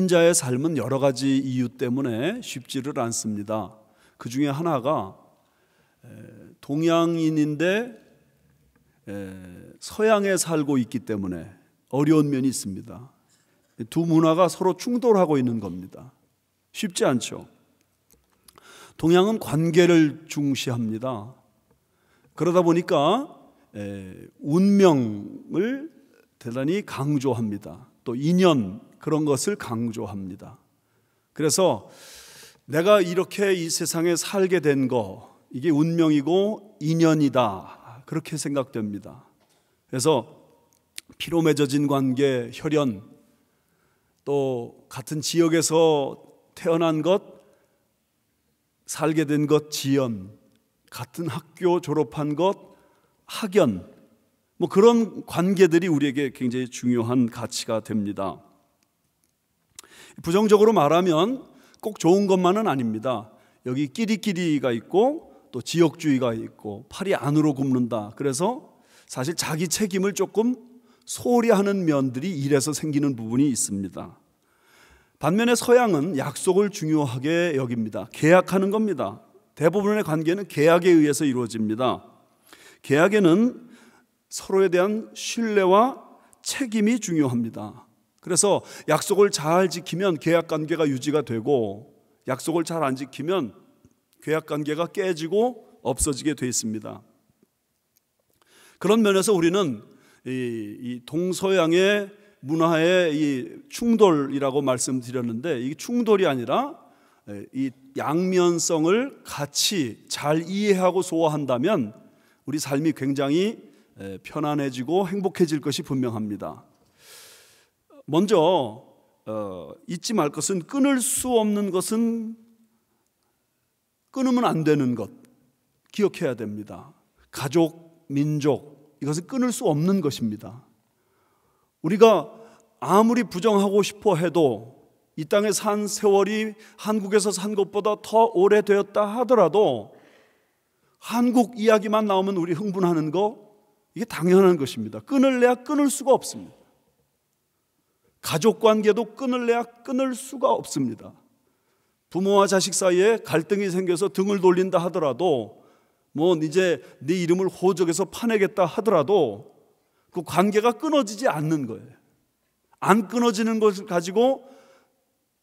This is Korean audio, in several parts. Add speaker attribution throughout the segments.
Speaker 1: 이민자의 삶은 여러 가지 이유 때문에 쉽지를 않습니다. 그 중에 하나가 동양인인데 서양에 살고 있기 때문에 어려운 면이 있습니다. 두 문화가 서로 충돌하고 있는 겁니다. 쉽지 않죠. 동양은 관계를 중시합니다. 그러다 보니까 운명을 대단히 강조합니다. 또 인연, 그런 것을 강조합니다. 그래서 내가 이렇게 이 세상에 살게 된 거, 이게 운명이고 인연이다, 그렇게 생각됩니다. 그래서 피로 맺어진 관계, 혈연, 또 같은 지역에서 태어난 것, 살게 된 것, 지연, 같은 학교 졸업한 것, 학연, 뭐 그런 관계들이 우리에게 굉장히 중요한 가치가 됩니다. 부정적으로 말하면 꼭 좋은 것만은 아닙니다. 여기 끼리끼리가 있고 또 지역주의가 있고 팔이 안으로 굽는다. 그래서 사실 자기 책임을 조금 소홀히 하는 면들이 이래서 생기는 부분이 있습니다. 반면에 서양은 약속을 중요하게 여깁니다. 계약하는 겁니다. 대부분의 관계는 계약에 의해서 이루어집니다. 계약에는 서로에 대한 신뢰와 책임이 중요합니다. 그래서 약속을 잘 지키면 계약관계가 유지가 되고, 약속을 잘 안 지키면 계약관계가 깨지고 없어지게 돼 있습니다. 그런 면에서 우리는 이 동서양의 문화의 이 충돌이라고 말씀드렸는데, 이 충돌이 아니라 이 양면성을 같이 잘 이해하고 소화한다면 우리 삶이 굉장히 편안해지고 행복해질 것이 분명합니다. 먼저 잊지 말 것은, 끊을 수 없는 것은 끊으면 안 되는 것, 기억해야 됩니다. 가족, 민족, 이것은 끊을 수 없는 것입니다. 우리가 아무리 부정하고 싶어 해도 이 땅에 산 세월이 한국에서 산 것보다 더 오래되었다 하더라도 한국 이야기만 나오면 우리 흥분하는 거, 이게 당연한 것입니다. 끊을래야 끊을 수가 없습니다. 가족 관계도 끊을래야 끊을 수가 없습니다. 부모와 자식 사이에 갈등이 생겨서 등을 돌린다 하더라도, 뭐 이제 네 이름을 호적에서 파내겠다 하더라도 그 관계가 끊어지지 않는 거예요. 안 끊어지는 것을 가지고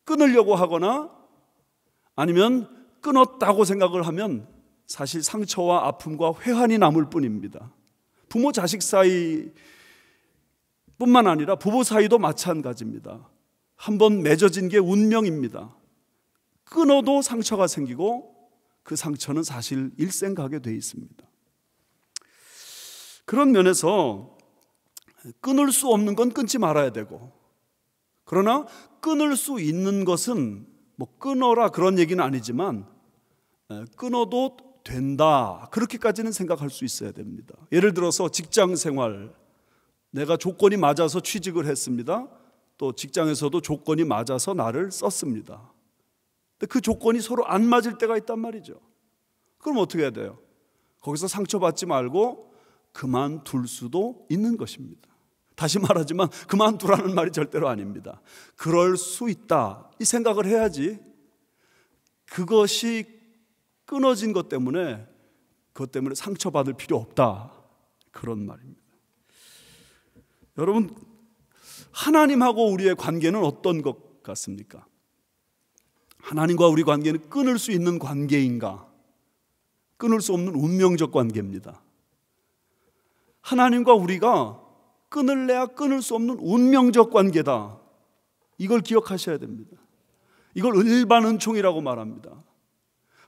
Speaker 1: 끊으려고 하거나 아니면 끊었다고 생각을 하면 사실 상처와 아픔과 회한이 남을 뿐입니다. 부모 자식 사이 뿐만 아니라 부부 사이도 마찬가지입니다. 한번 맺어진 게 운명입니다. 끊어도 상처가 생기고 그 상처는 사실 일생 가게 돼 있습니다. 그런 면에서 끊을 수 없는 건 끊지 말아야 되고, 그러나 끊을 수 있는 것은 뭐 끊어라 그런 얘기는 아니지만 끊어도 된다, 그렇게까지는 생각할 수 있어야 됩니다. 예를 들어서 직장 생활, 내가 조건이 맞아서 취직을 했습니다. 또 직장에서도 조건이 맞아서 나를 썼습니다. 근데 그 조건이 서로 안 맞을 때가 있단 말이죠. 그럼 어떻게 해야 돼요? 거기서 상처받지 말고 그만둘 수도 있는 것입니다. 다시 말하지만 그만두라는 말이 절대로 아닙니다. 그럴 수 있다, 이 생각을 해야지 그것이 끊어진 것 때문에 그것 때문에 상처받을 필요 없다, 그런 말입니다. 여러분, 하나님하고 우리의 관계는 어떤 것 같습니까? 하나님과 우리 관계는 끊을 수 있는 관계인가? 끊을 수 없는 운명적 관계입니다. 하나님과 우리가 끊을래야 끊을 수 없는 운명적 관계다, 이걸 기억하셔야 됩니다. 이걸 일반 은총이라고 말합니다.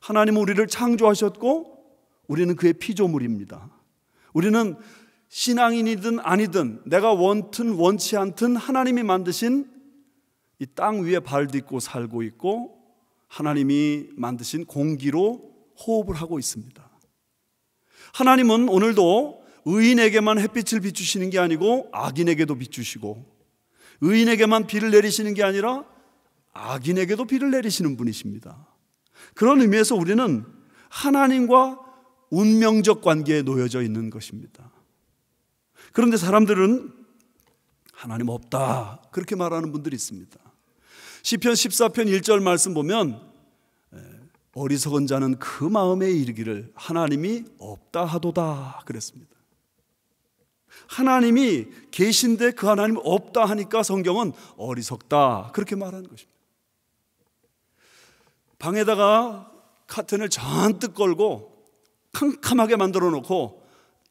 Speaker 1: 하나님은 우리를 창조하셨고 우리는 그의 피조물입니다. 우리는 신앙인이든 아니든 내가 원든 원치 않든 하나님이 만드신 이 땅 위에 발 딛고 살고 있고 하나님이 만드신 공기로 호흡을 하고 있습니다. 하나님은 오늘도 의인에게만 햇빛을 비추시는 게 아니고 악인에게도 비추시고, 의인에게만 비를 내리시는 게 아니라 악인에게도 비를 내리시는 분이십니다. 그런 의미에서 우리는 하나님과 운명적 관계에 놓여져 있는 것입니다. 그런데 사람들은 하나님 없다, 그렇게 말하는 분들이 있습니다. 시편 14편 1절 말씀 보면 어리석은 자는 그 마음에 이르기를 하나님이 없다 하도다 그랬습니다. 하나님이 계신데 그 하나님 없다 하니까 성경은 어리석다 그렇게 말하는 것입니다. 방에다가 카튼을 잔뜩 걸고 캄캄하게 만들어 놓고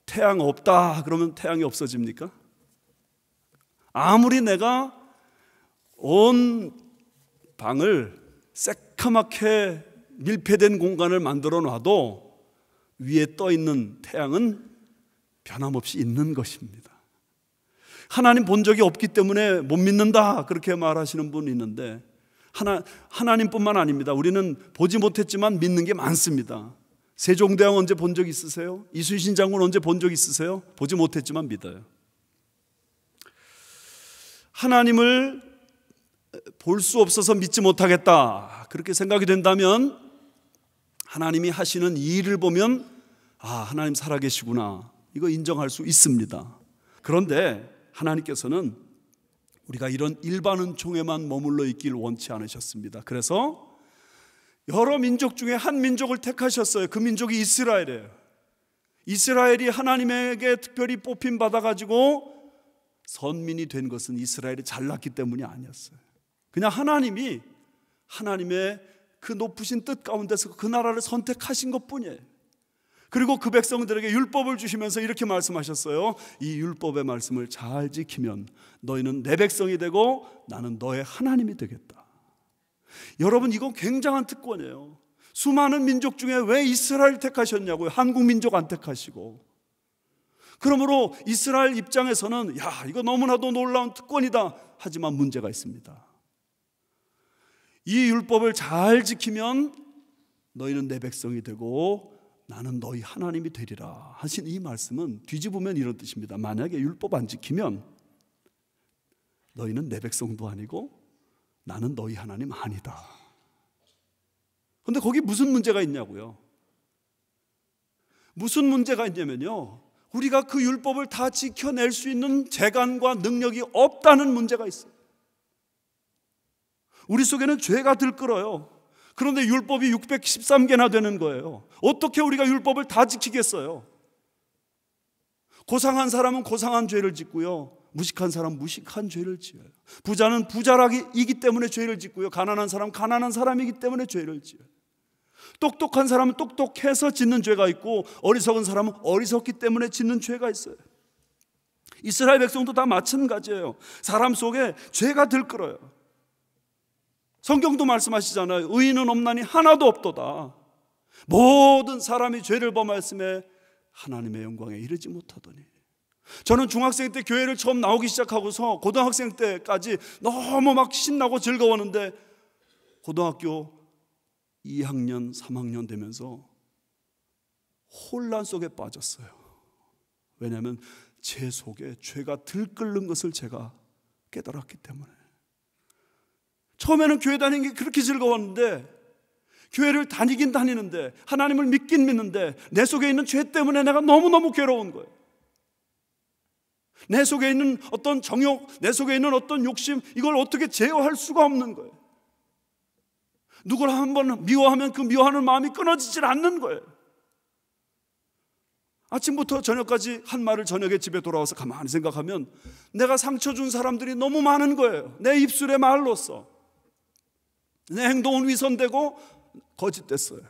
Speaker 1: 태양 없다 그러면 태양이 없어집니까? 아무리 내가 온 방을 새카맣게 밀폐된 공간을 만들어 놔도 위에 떠 있는 태양은 변함없이 있는 것입니다. 하나님 본 적이 없기 때문에 못 믿는다 그렇게 말하시는 분이 있는데 하나님뿐만 아닙니다. 우리는 보지 못했지만 믿는 게 많습니다. 세종대왕 언제 본 적 있으세요? 이순신 장군 언제 본 적 있으세요? 보지 못했지만 믿어요. 하나님을 볼 수 없어서 믿지 못하겠다 그렇게 생각이 된다면 하나님이 하시는 이 일을 보면 하나님 살아계시구나 이거 인정할 수 있습니다. 그런데 하나님께서는 우리가 이런 일반 은총에만 머물러 있길 원치 않으셨습니다. 그래서 여러 민족 중에 한 민족을 택하셨어요. 그 민족이 이스라엘이에요. 이스라엘이 하나님에게 특별히 뽑힘 받아가지고 선민이 된 것은 이스라엘이 잘났기 때문이 아니었어요. 그냥 하나님이 하나님의 그 높으신 뜻 가운데서 그 나라를 선택하신 것뿐이에요. 그리고 그 백성들에게 율법을 주시면서 이렇게 말씀하셨어요. 이 율법의 말씀을 잘 지키면 너희는 내 백성이 되고 나는 너의 하나님이 되겠다. 여러분 이건 굉장한 특권이에요. 수많은 민족 중에 왜 이스라엘 택하셨냐고요. 한국 민족 안 택하시고. 그러므로 이스라엘 입장에서는 이거 너무나도 놀라운 특권이다. 하지만 문제가 있습니다. 이 율법을 잘 지키면 너희는 내 백성이 되고 나는 너희 하나님이 되리라 하신 이 말씀은 뒤집으면 이런 뜻입니다. 만약에 율법 안 지키면 너희는 내 백성도 아니고 나는 너희 하나님 아니다. 그런데 거기 무슨 문제가 있냐고요. 무슨 문제가 있냐면요, 우리가 그 율법을 다 지켜낼 수 있는 재간과 능력이 없다는 문제가 있어요. 우리 속에는 죄가 들끓어요. 그런데 율법이 613개나 되는 거예요. 어떻게 우리가 율법을 다 지키겠어요? 고상한 사람은 고상한 죄를 짓고요, 무식한 사람은 무식한 죄를 지어요. 부자는 부자라기이기 때문에 죄를 짓고요, 가난한 사람은 가난한 사람이기 때문에 죄를 지어요. 똑똑한 사람은 똑똑해서 짓는 죄가 있고 어리석은 사람은 어리석기 때문에 짓는 죄가 있어요. 이스라엘 백성도 다 마찬가지예요. 사람 속에 죄가 들끓어요. 성경도 말씀하시잖아요. 의인은 없나니 하나도 없도다. 모든 사람이 죄를 범하였음에 하나님의 영광에 이르지 못하더니. 저는 중학생 때 교회를 처음 나오기 시작하고서 고등학생 때까지 너무 막 신나고 즐거웠는데 고등학교 2학년, 3학년 되면서 혼란 속에 빠졌어요. 왜냐하면 제 속에 죄가 들끓는 것을 제가 깨달았기 때문에. 처음에는 교회 다니는 게 그렇게 즐거웠는데, 교회를 다니긴 다니는데, 하나님을 믿긴 믿는데 내 속에 있는 죄 때문에 내가 너무너무 괴로운 거예요. 내 속에 있는 어떤 정욕, 내 속에 있는 어떤 욕심, 이걸 어떻게 제어할 수가 없는 거예요. 누구를 한번 미워하면 그 미워하는 마음이 끊어지질 않는 거예요. 아침부터 저녁까지 한 말을 저녁에 집에 돌아와서 가만히 생각하면 내가 상처 준 사람들이 너무 많은 거예요. 내 입술의 말로써 내 행동은 위선되고 거짓됐어요.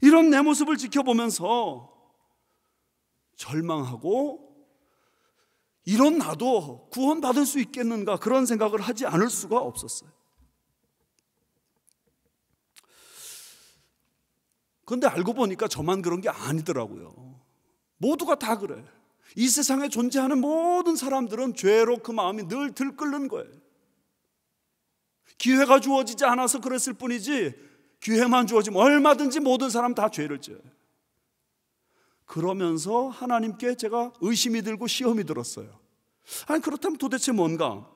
Speaker 1: 이런 내 모습을 지켜보면서 절망하고, 이런 나도 구원받을 수 있겠는가, 그런 생각을 하지 않을 수가 없었어요. 그런데 알고 보니까 저만 그런 게 아니더라고요. 모두가 다 그래. 이 세상에 존재하는 모든 사람들은 죄로 그 마음이 늘 들끓는 거예요. 기회가 주어지지 않아서 그랬을 뿐이지, 기회만 주어지면 얼마든지 모든 사람 다 죄를 지어요. 그러면서 하나님께 제가 의심이 들고 시험이 들었어요. 아니, 그렇다면 도대체 뭔가?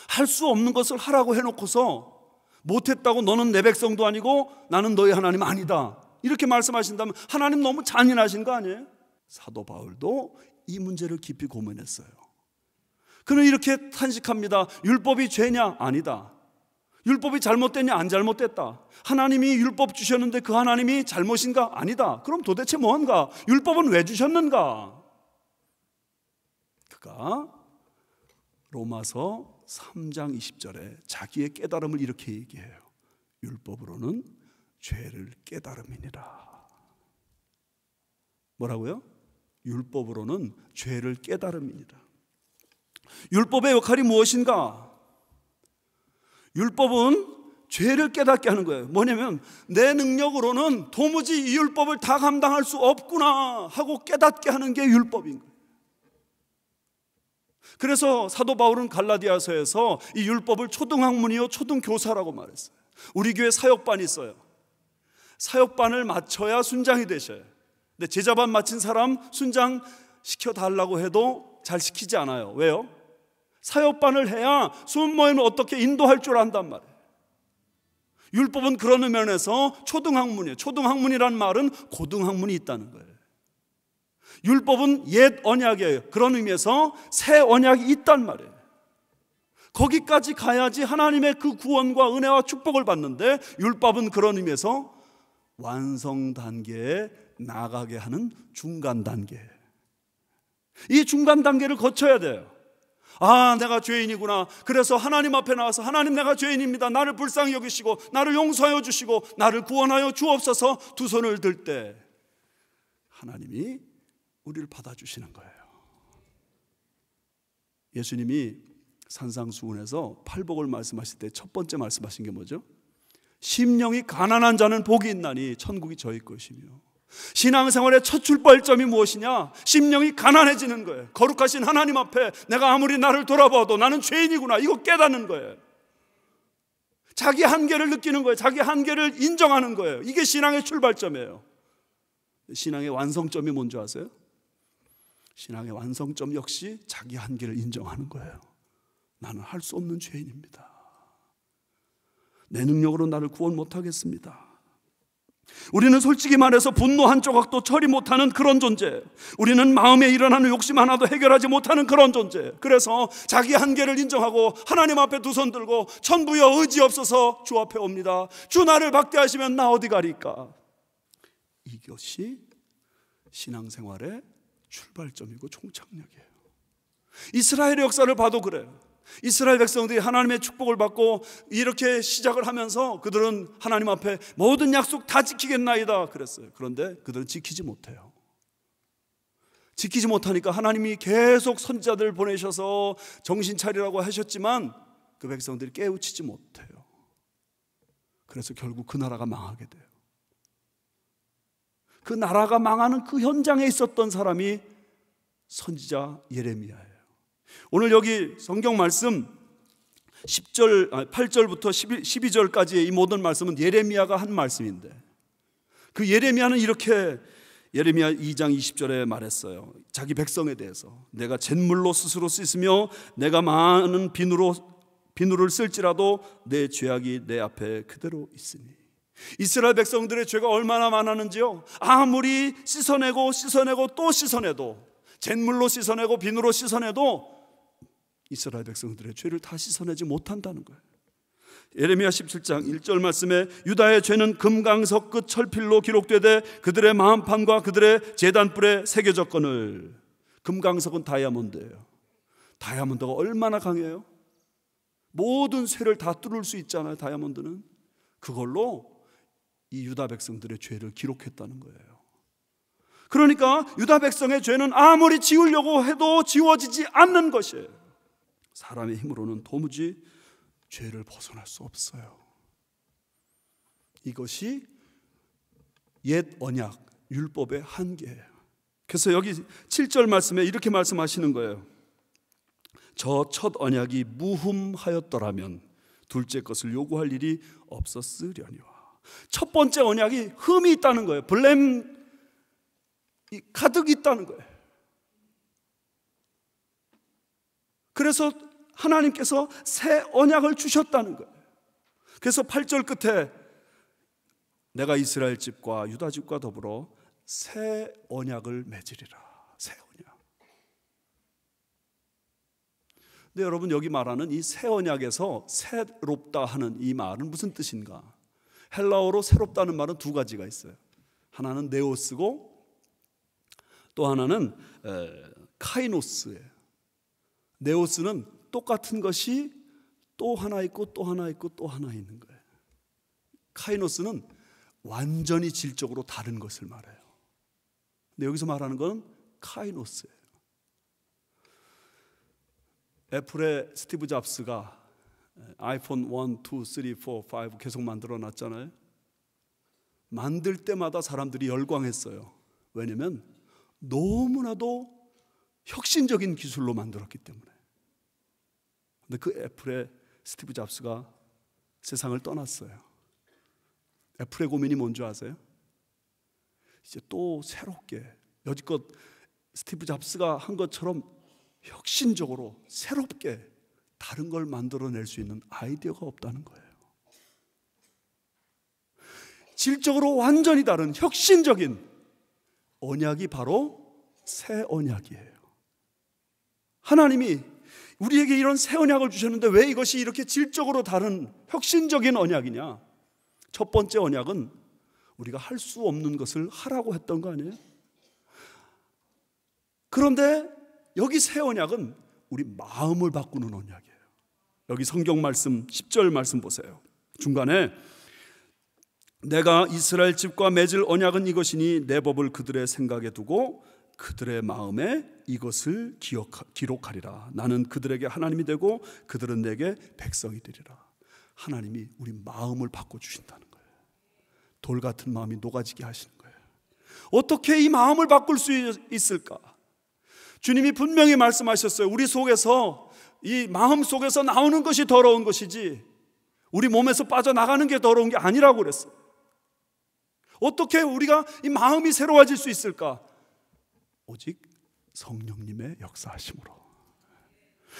Speaker 1: 할 수 없는 것을 하라고 해놓고서 못했다고 너는 내 백성도 아니고 나는 너희 하나님 아니다, 이렇게 말씀하신다면 하나님 너무 잔인하신 거 아니에요? 사도 바울도 이 문제를 깊이 고민했어요. 그는 이렇게 탄식합니다. 율법이 죄냐? 아니다. 율법이 잘못됐냐? 안 잘못됐다. 하나님이 율법 주셨는데 그 하나님이 잘못인가? 아니다. 그럼 도대체 뭔가? 율법은 왜 주셨는가? 그가 로마서 3장 20절에 자기의 깨달음을 이렇게 얘기해요. 율법으로는 죄를 깨달음이니라. 뭐라고요? 율법으로는 죄를 깨달음이니라. 율법의 역할이 무엇인가? 율법은 죄를 깨닫게 하는 거예요. 뭐냐면 내 능력으로는 도무지 이 율법을 다 감당할 수 없구나 하고 깨닫게 하는 게 율법인 거예요. 그래서 사도 바울은 갈라디아서에서 이 율법을 초등학문이요 초등교사라고 말했어요. 우리 교회 사역반이 있어요. 사역반을 마쳐야 순장이 되셔요. 근데 제자반 마친 사람 순장 시켜달라고 해도 잘 시키지 않아요. 왜요? 사역반을 해야 순모임을 어떻게 인도할 줄 안단 말이에요. 율법은 그런 면에서 초등학문이에요. 초등학문이란 말은 고등학문이 있다는 거예요. 율법은 옛 언약이에요. 그런 의미에서 새 언약이 있단 말이에요. 거기까지 가야지 하나님의 그 구원과 은혜와 축복을 받는데, 율법은 그런 의미에서 완성 단계에 나가게 하는 중간 단계. 이 중간 단계를 거쳐야 돼요. 아, 내가 죄인이구나. 그래서 하나님 앞에 나와서 하나님, 내가 죄인입니다. 나를 불쌍히 여기시고 나를 용서하여 주시고 나를 구원하여 주옵소서 두 손을 들 때 하나님이 우리를 받아주시는 거예요. 예수님이 산상수훈에서 팔복을 말씀하실 때 첫 번째 말씀하신 게 뭐죠? 심령이 가난한 자는 복이 있나니 천국이 저희 것이며. 신앙생활의 첫 출발점이 무엇이냐? 심령이 가난해지는 거예요. 거룩하신 하나님 앞에 내가 아무리 나를 돌아봐도 나는 죄인이구나, 이거 깨닫는 거예요. 자기 한계를 느끼는 거예요. 자기 한계를 인정하는 거예요. 이게 신앙의 출발점이에요. 신앙의 완성점이 뭔지 아세요? 신앙의 완성점 역시 자기 한계를 인정하는 거예요. 나는 할 수 없는 죄인입니다. 내 능력으로 나를 구원 못하겠습니다. 우리는 솔직히 말해서 분노 한 조각도 처리 못하는 그런 존재, 우리는 마음에 일어나는 욕심 하나도 해결하지 못하는 그런 존재. 그래서 자기 한계를 인정하고 하나님 앞에 두 손 들고 천부여 의지 없어서 주 앞에 옵니다. 주 나를 박대하시면 나 어디 가리까? 이것이 신앙생활의 출발점이고 총착역이에요. 이스라엘의 역사를 봐도 그래요. 이스라엘 백성들이 하나님의 축복을 받고 이렇게 시작을 하면서 그들은 하나님 앞에 모든 약속 다 지키겠나이다 그랬어요. 그런데 그들은 지키지 못해요. 지키지 못하니까 하나님이 계속 선지자들을 보내셔서 정신 차리라고 하셨지만 그 백성들이 깨우치지 못해요. 그래서 결국 그 나라가 망하게 돼요. 그 나라가 망하는 그 현장에 있었던 사람이 선지자 예레미야예요. 오늘 여기 성경 말씀 8절부터 12절까지의 이 모든 말씀은 예레미야가 한 말씀인데, 그 예레미야는 이렇게 예레미야 2장 20절에 말했어요. 자기 백성에 대해서 내가 잿물로 스스로 씻으며 내가 많은 비누를 쓸지라도 내 죄악이 내 앞에 그대로 있으니. 이스라엘 백성들의 죄가 얼마나 많았는지요. 아무리 씻어내고 또 씻어내도, 잿물로 씻어내고 비누로 씻어내도 이스라엘 백성들의 죄를 다 씻어내지 못한다는 거예요. 예레미야 17장 1절 말씀에 유다의 죄는 금강석 끝 철필로 기록되되 그들의 마음판과 그들의 제단뿔에 새겨졌거늘. 금강석은 다이아몬드예요. 다이아몬드가 얼마나 강해요? 모든 쇠를 다 뚫을 수 있잖아요. 다이아몬드는. 그걸로 이 유다 백성들의 죄를 기록했다는 거예요. 그러니까 유다 백성의 죄는 아무리 지우려고 해도 지워지지 않는 것이에요. 사람의 힘으로는 도무지 죄를 벗어날 수 없어요. 이것이 옛 언약, 율법의 한계예요. 그래서 여기 7절 말씀에 이렇게 말씀하시는 거예요. 저 첫 언약이 무흠하였더라면 둘째 것을 요구할 일이 없었으려니와. 첫 번째 언약이 흠이 있다는 거예요. 블렘이 가득 있다는 거예요. 그래서 하나님께서 새 언약을 주셨다는 거예요. 그래서 8절 끝에 내가 이스라엘 집과 유다 집과 더불어 새 언약을 맺으리라. 새 언약. 근데 여러분, 여기 말하는 이 새 언약에서 새롭다 하는 이 말은 무슨 뜻인가? 헬라어로 새롭다는 말은 두 가지가 있어요. 하나는 네오스고 또 하나는 카이노스예요. 네오스는 똑같은 것이 또 하나 있고 또 하나 있고 또 하나 있는 거예요. 카이노스는 완전히 질적으로 다른 것을 말해요. 근데 여기서 말하는 건 카이노스예요. 애플의 스티브 잡스가 아이폰 1, 2, 3, 4, 5 계속 만들어 놨잖아요. 만들 때마다 사람들이 열광했어요. 왜냐면 너무나도 혁신적인 기술로 만들었기 때문에. 근데 그 애플의 스티브 잡스가 세상을 떠났어요. 애플의 고민이 뭔지 아세요? 이제 또 새롭게, 여지껏 스티브 잡스가 한 것처럼 혁신적으로 새롭게 다른 걸 만들어낼 수 있는 아이디어가 없다는 거예요. 질적으로 완전히 다른 혁신적인 언약이 바로 새 언약이에요. 하나님이 우리에게 이런 새 언약을 주셨는데 왜 이것이 이렇게 질적으로 다른 혁신적인 언약이냐? 첫 번째 언약은 우리가 할 수 없는 것을 하라고 했던 거 아니에요? 그런데 여기 새 언약은 우리 마음을 바꾸는 언약이에요. 여기 성경 말씀 10절 말씀 보세요. 중간에 내가 이스라엘 집과 맺을 언약은 이것이니 내 법을 그들의 생각에 두고 그들의 마음에 이것을 기록하리라. 나는 그들에게 하나님이 되고 그들은 내게 백성이 되리라. 하나님이 우리 마음을 바꿔주신다는 거예요. 돌 같은 마음이 녹아지게 하시는 거예요. 어떻게 이 마음을 바꿀 수 있을까? 주님이 분명히 말씀하셨어요. 우리 속에서, 이 마음 속에서 나오는 것이 더러운 것이지 우리 몸에서 빠져나가는 게 더러운 게 아니라고 그랬어요. 어떻게 우리가 이 마음이 새로워질 수 있을까? 오직 성령님의 역사하심으로.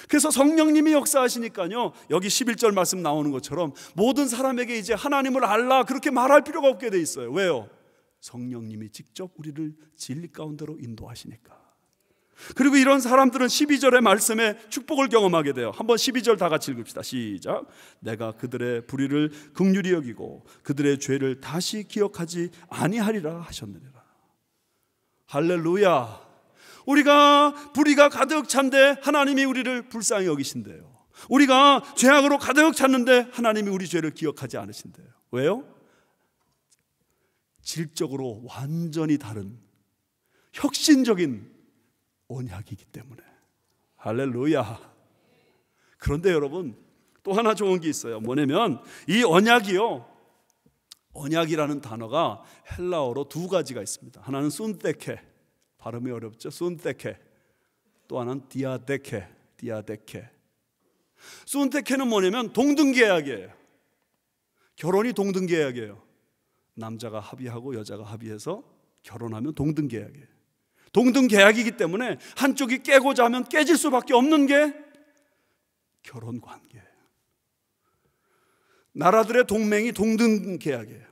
Speaker 1: 그래서 성령님이 역사하시니까요, 여기 11절 말씀 나오는 것처럼 모든 사람에게 이제 하나님을 알라 그렇게 말할 필요가 없게 돼 있어요. 왜요? 성령님이 직접 우리를 진리 가운데로 인도하시니까. 그리고 이런 사람들은 12절의 말씀에 축복을 경험하게 돼요. 한번 12절 다 같이 읽읍시다. 시작. 내가 그들의 불의를 긍휼히 여기고 그들의 죄를 다시 기억하지 아니하리라 하셨느니라. 할렐루야. 우리가 불의가 가득 찬데 하나님이 우리를 불쌍히 여기신대요. 우리가 죄악으로 가득 찼는데 하나님이 우리 죄를 기억하지 않으신대요. 왜요? 질적으로 완전히 다른 혁신적인 언약이기 때문에. 할렐루야. 그런데 여러분, 또 하나 좋은 게 있어요. 뭐냐면 이 언약이요, 언약이라는 단어가 헬라어로 두 가지가 있습니다. 하나는 순데케, 발음이 어렵죠? 순데케. 또 하나는 디아데케. 순데케는 뭐냐면 동등계약이에요. 결혼이 동등계약이에요. 남자가 합의하고 여자가 합의해서 결혼하면 동등계약이에요. 동등계약이기 때문에 한쪽이 깨고자 하면 깨질 수밖에 없는 게 결혼관계예요. 나라들의 동맹이 동등계약이에요.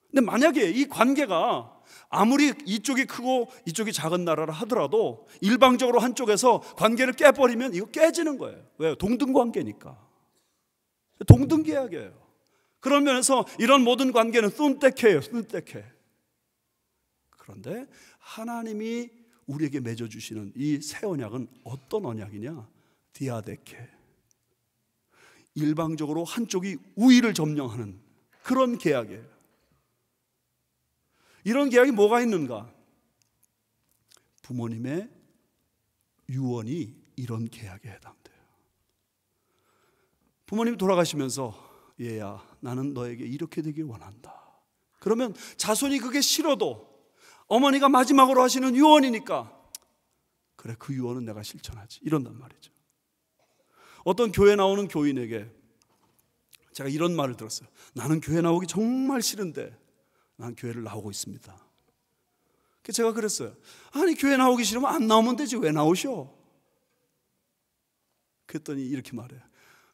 Speaker 1: 근데 만약에 이 관계가 아무리 이쪽이 크고 이쪽이 작은 나라라 하더라도 일방적으로 한쪽에서 관계를 깨버리면 이거 깨지는 거예요. 왜요? 동등관계니까. 동등계약이에요. 그런 면에서 이런 모든 관계는 순데케예요. 순데케. 그런데 하나님이 우리에게 맺어주시는 이 새 언약은 어떤 언약이냐? 디아데케. 일방적으로 한쪽이 우위를 점령하는 그런 계약이에요. 이런 계약이 뭐가 있는가? 부모님의 유언이 이런 계약에 해당돼요. 부모님이 돌아가시면서 얘야, 나는 너에게 이렇게 되길 원한다. 그러면 자손이 그게 싫어도 어머니가 마지막으로 하시는 유언이니까 그래, 그 유언은 내가 실천하지, 이런단 말이죠. 어떤 교회 나오는 교인에게 제가 이런 말을 들었어요. 나는 교회 나오기 정말 싫은데 난 교회를 나오고 있습니다. 그래서 제가 그랬어요. 아니, 교회 나오기 싫으면 안 나오면 되지 왜 나오셔? 그랬더니 이렇게 말해요.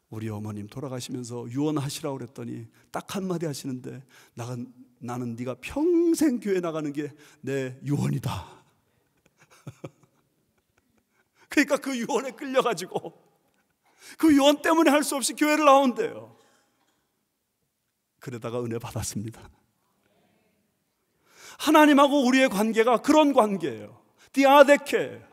Speaker 1: 우리 어머님 돌아가시면서 유언하시라고 그랬더니 딱 한마디 하시는데 나는 네가 평생 교회 나가는 게 내 유언이다. 그러니까 그 유언에 끌려가지고 그 유언 때문에 할 수 없이 교회를 나온대요. 그러다가 은혜 받았습니다. 하나님하고 우리의 관계가 그런 관계예요. 디아데케.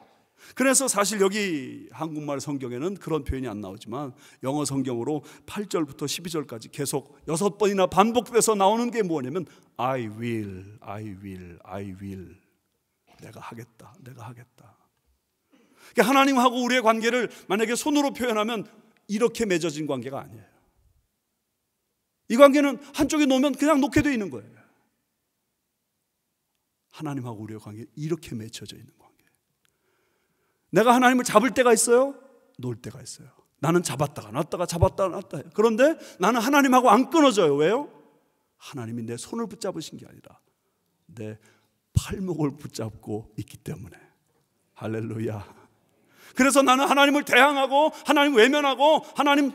Speaker 1: 그래서 사실 여기 한국말 성경에는 그런 표현이 안 나오지만 영어 성경으로 8절부터 12절까지 계속 6번이나 반복돼서 나오는 게 뭐냐면 I will, I will, I will. 내가 하겠다, 내가 하겠다. 그러니까 하나님하고 우리의 관계를 만약에 손으로 표현하면 이렇게 맺어진 관계가 아니에요. 이 관계는 한쪽에 놓으면 그냥 놓게 돼 있는 거예요. 하나님하고 우리의 관계 이렇게 맺혀져 있는 관계. 내가 하나님을 잡을 때가 있어요, 놓을 때가 있어요. 나는 잡았다가 놨다가 잡았다가 놨다 해요. 그런데 나는 하나님하고 안 끊어져요. 왜요? 하나님이 내 손을 붙잡으신 게 아니라 내 팔목을 붙잡고 있기 때문에. 할렐루야. 그래서 나는 하나님을 대항하고 하나님 외면하고 하나님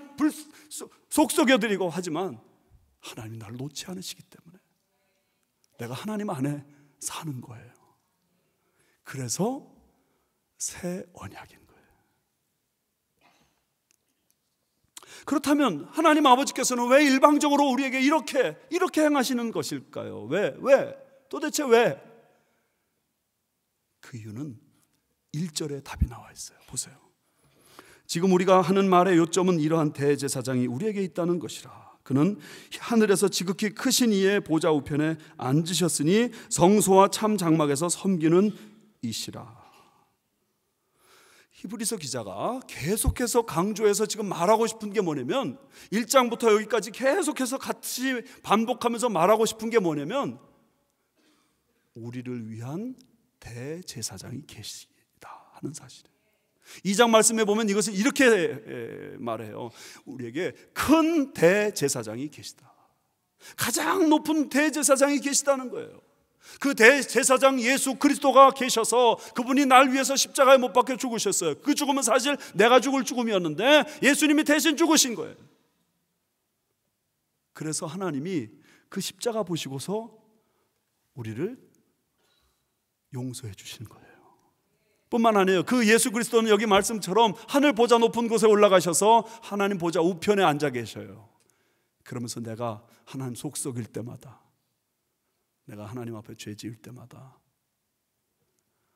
Speaker 1: 속썩여드리고 하지만 하나님이 나를 놓지 않으시기 때문에 내가 하나님 안에 사는 거예요. 그래서 새 언약인 거예요. 그렇다면 하나님 아버지께서는 왜 일방적으로 우리에게 이렇게 행하시는 것일까요? 왜? 도대체 왜? 그 이유는 1절에 답이 나와 있어요. 보세요. 지금 우리가 하는 말의 요점은 이러한 대제사장이 우리에게 있다는 것이라. 그는 하늘에서 지극히 크신 이의 보좌 우편에 앉으셨으니 성소와 참 장막에서 섬기는 이시라. 히브리서 기자가 계속해서 강조해서 지금 말하고 싶은 게 뭐냐면 1장부터 여기까지 계속해서 같이 반복하면서 말하고 싶은 게 뭐냐면 우리를 위한 대제사장이 계시다 하는 사실이에요. 2장 말씀에 보면 이것을 이렇게 말해요. 우리에게 큰 대제사장이 계시다. 가장 높은 대제사장이 계시다는 거예요. 그 대제사장 예수 그리스도가 계셔서 그분이 날 위해서 십자가에 못 박혀 죽으셨어요. 그 죽음은 사실 내가 죽을 죽음이었는데 예수님이 대신 죽으신 거예요. 그래서 하나님이 그 십자가 보시고서 우리를 용서해 주시는 거예요. 뿐만 아니에요. 그 예수 그리스도는 여기 말씀처럼 하늘 보좌 높은 곳에 올라가셔서 하나님 보좌 우편에 앉아 계셔요. 그러면서 내가 하나님 속썩일 때마다, 내가 하나님 앞에 죄 지을 때마다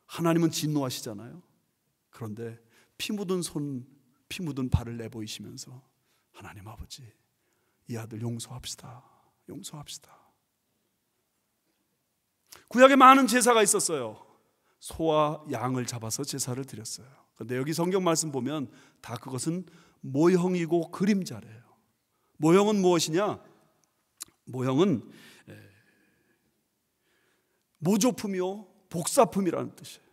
Speaker 1: 하나님은 진노하시잖아요. 그런데 피 묻은 손, 피 묻은 발을 내보이시면서 하나님 아버지, 이 아들 용서합시다. 용서합시다. 구약에 많은 제사가 있었어요. 소와 양을 잡아서 제사를 드렸어요. 그런데 여기 성경 말씀 보면 다 그것은 모형이고 그림자래요. 모형은 무엇이냐? 모형은 모조품이요 복사품이라는 뜻이에요.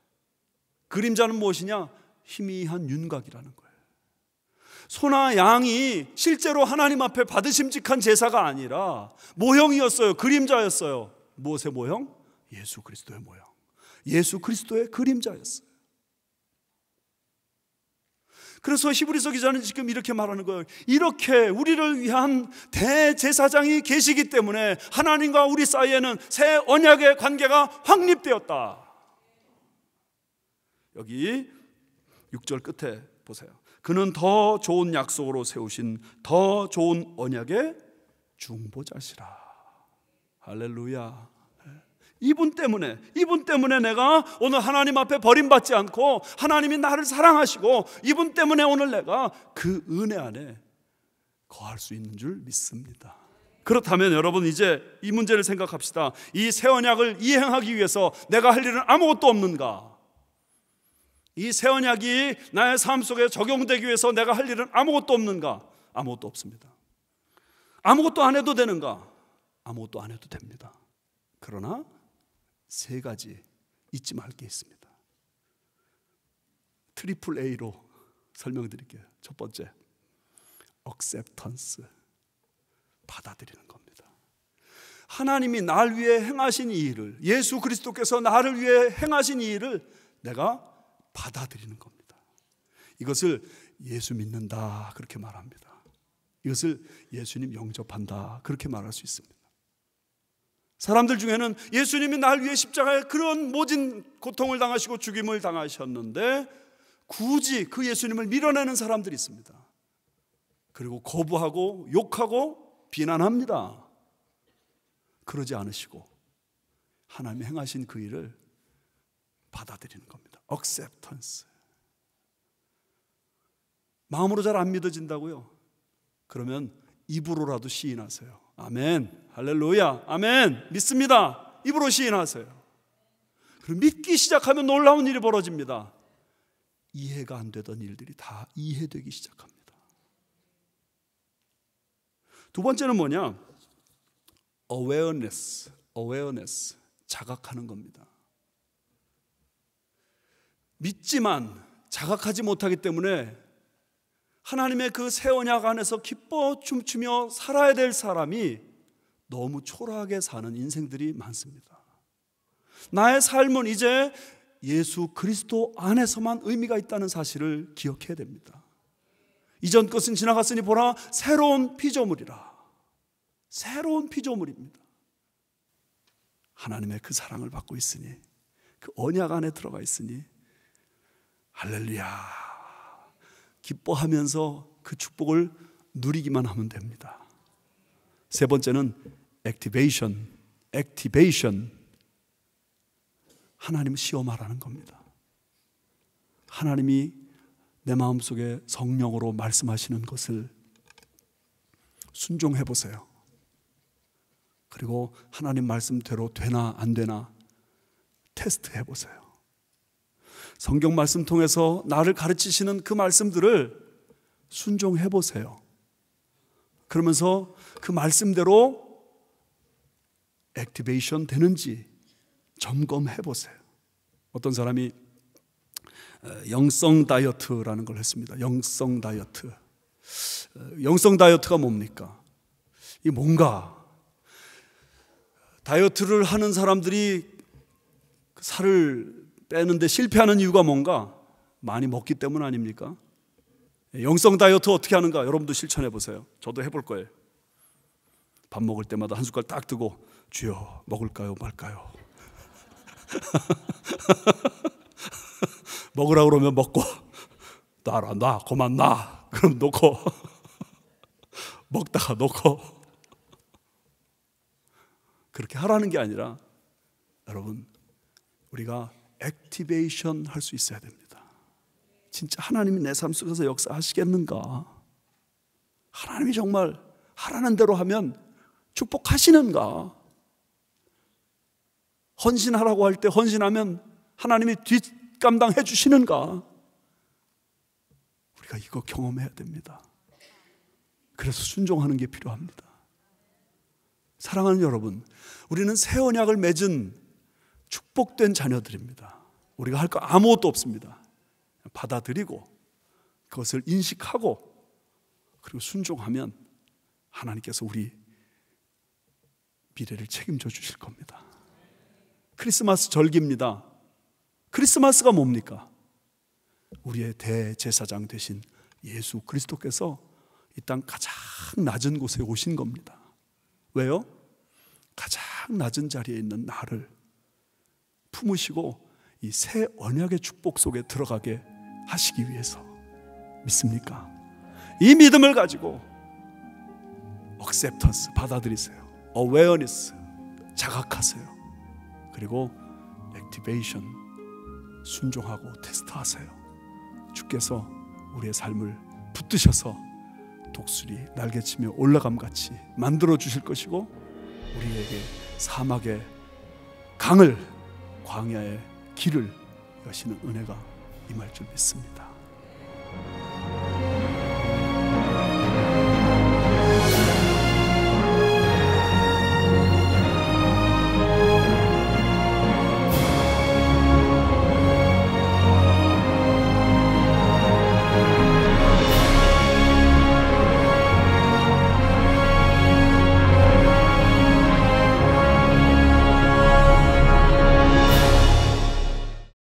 Speaker 1: 그림자는 무엇이냐? 희미한 윤곽이라는 거예요. 소나 양이 실제로 하나님 앞에 받으심직한 제사가 아니라 모형이었어요. 그림자였어요. 무엇의 모형? 예수 그리스도의 모형. 예수 그리스도의 그림자였어요. 그래서 히브리서 기자는 지금 이렇게 말하는 거예요. 이렇게 우리를 위한 대제사장이 계시기 때문에 하나님과 우리 사이에는 새 언약의 관계가 확립되었다. 여기 6절 끝에 보세요. 그는 더 좋은 약속으로 세우신 더 좋은 언약의 중보자시라. 할렐루야. 이분 때문에 내가 오늘 하나님 앞에 버림받지 않고 하나님이 나를 사랑하시고 이분 때문에 오늘 내가 그 은혜 안에 거할 수 있는 줄 믿습니다. 그렇다면 여러분 이제 이 문제를 생각합시다. 이 새 언약을 이행하기 위해서 내가 할 일은 아무것도 없는가? 이 새 언약이 나의 삶 속에 적용되기 위해서 내가 할 일은 아무것도 없는가? 아무것도 없습니다. 아무것도 안 해도 되는가? 아무것도 안 해도 됩니다. 그러나 세 가지 잊지 말 게 있습니다. 트리플 A로 설명드릴게요. 첫 번째, acceptance, 받아들이는 겁니다. 하나님이 날 위해 행하신 이 일을, 예수 그리스도께서 나를 위해 행하신 이 일을 내가 받아들이는 겁니다. 이것을 예수 믿는다 그렇게 말합니다. 이것을 예수님 영접한다 그렇게 말할 수 있습니다. 사람들 중에는 예수님이 날 위해 십자가에 그런 모진 고통을 당하시고 죽임을 당하셨는데 굳이 그 예수님을 밀어내는 사람들이 있습니다. 그리고 거부하고 욕하고 비난합니다. 그러지 않으시고 하나님이 행하신 그 일을 받아들이는 겁니다. acceptance. 마음으로 잘 안 믿어진다고요? 그러면 입으로라도 시인하세요. 아멘, 할렐루야, 아멘, 믿습니다. 입으로 시인하세요. 그리고 믿기 시작하면 놀라운 일이 벌어집니다. 이해가 안 되던 일들이 다 이해되기 시작합니다. 두 번째는 뭐냐? awareness, 자각하는 겁니다. 믿지만 자각하지 못하기 때문에 하나님의 그 새 언약 안에서 기뻐 춤추며 살아야 될 사람이 너무 초라하게 사는 인생들이 많습니다. 나의 삶은 이제 예수 그리스도 안에서만 의미가 있다는 사실을 기억해야 됩니다. 이전 것은 지나갔으니 보라 새로운 피조물이라. 새로운 피조물입니다. 하나님의 그 사랑을 받고 있으니, 그 언약 안에 들어가 있으니 할렐루야 기뻐하면서 그 축복을 누리기만 하면 됩니다. 세 번째는 액티베이션. 하나님을 시험하라는 겁니다. 하나님이 내 마음속에 성령으로 말씀하시는 것을 순종해 보세요. 그리고 하나님 말씀대로 되나 안 되나 테스트해 보세요. 성경 말씀 통해서 나를 가르치시는 그 말씀들을 순종해 보세요. 그러면서 그 말씀대로 액티베이션 되는지 점검해 보세요. 어떤 사람이 영성 다이어트라는 걸 했습니다. 영성 다이어트. 영성 다이어트가 뭡니까? 이게 뭔가? 다이어트를 하는 사람들이 살을 빼는데 실패하는 이유가 뭔가? 많이 먹기 때문 아닙니까? 영성 다이어트 어떻게 하는가? 여러분도 실천해 보세요. 저도 해볼 거예요. 밥 먹을 때마다 한 숟갈 딱 뜨고 주여 먹을까요 말까요? 먹으라 그러면 먹고 놔라 놔 그만 놔 그럼 놓고 먹다가 놓고 그렇게 하라는 게 아니라 여러분 우리가 액티베이션 할 수 있어야 됩니다. 진짜 하나님이 내 삶 속에서 역사하시겠는가? 하나님이 정말 하라는 대로 하면 축복하시는가? 헌신하라고 할 때 헌신하면 하나님이 뒷감당해 주시는가? 우리가 이거 경험해야 됩니다. 그래서 순종하는 게 필요합니다. 사랑하는 여러분, 우리는 새 언약을 맺은 축복된 자녀들입니다. 우리가 할 거 아무것도 없습니다. 받아들이고 그것을 인식하고 그리고 순종하면 하나님께서 우리 미래를 책임져 주실 겁니다. 크리스마스 절기입니다. 크리스마스가 뭡니까? 우리의 대제사장 되신 예수 그리스도께서 이 땅 가장 낮은 곳에 오신 겁니다. 왜요? 가장 낮은 자리에 있는 나를 품으시고 이 새 언약의 축복 속에 들어가게 하시기 위해서. 믿습니까? 이 믿음을 가지고 acceptance 받아들이세요. awareness 자각하세요. 그리고 activation 순종하고 테스트하세요. 주께서 우리의 삶을 붙드셔서 독수리 날개치며 올라감같이 만들어 주실 것이고 우리에게 사막의 강을 광야의 길을 여시는 은혜가 임할 줄 믿습니다.